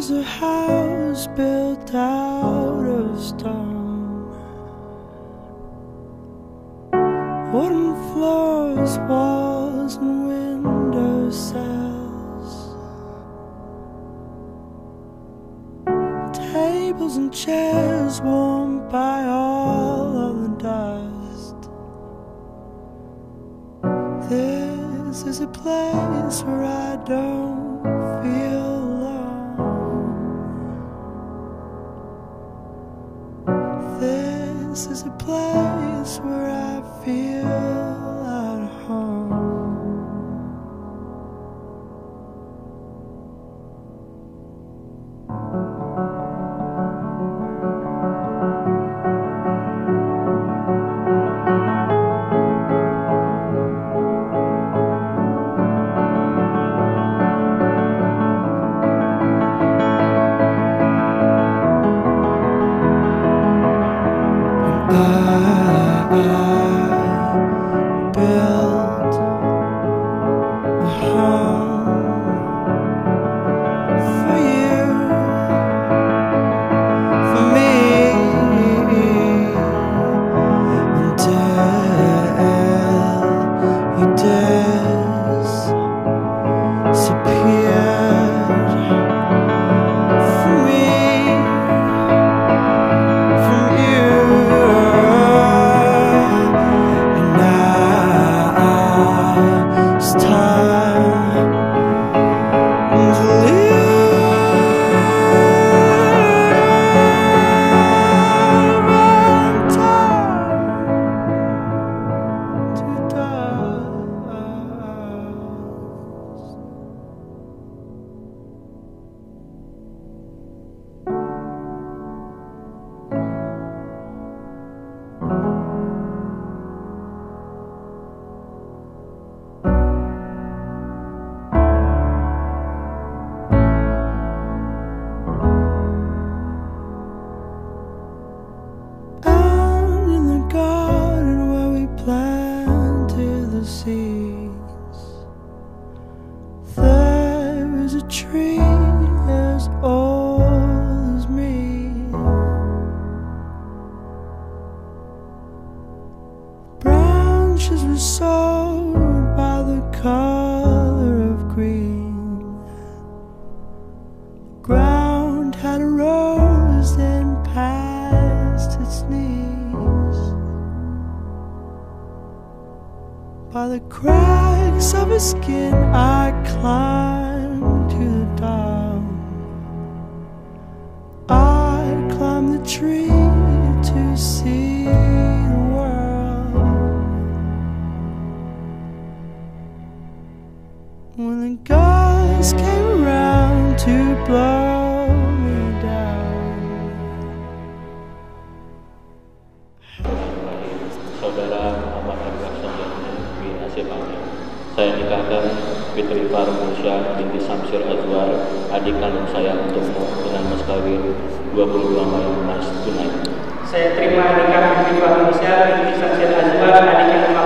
is a house built out of stone, wooden floors, walls and window sills, tables and chairs warmed by all of the dust. This is a place where I don't feel alone. This is a place where I feel at home. I built a home for you, for me, until you disappeared from me, from you. It's time to live and time to dust. Planted the seeds. There is a tree as old as me. Branches were sold by the color of green. The ground had a rose then past its knees. By the cracks of his skin I climbed to the top. I climbed the tree to see the world. When the gusts came around to blow me down. Saudara Muhammad Arifin bin Asif Ali. Saya nikahkan Fitri Farmusya binti Samsir Azwar, adik kandung saya untukmu dengan mas kawin 22 Mei mas tunai. Saya terima nikah Fitri Farmusya binti Samsir Azwar, adik kandung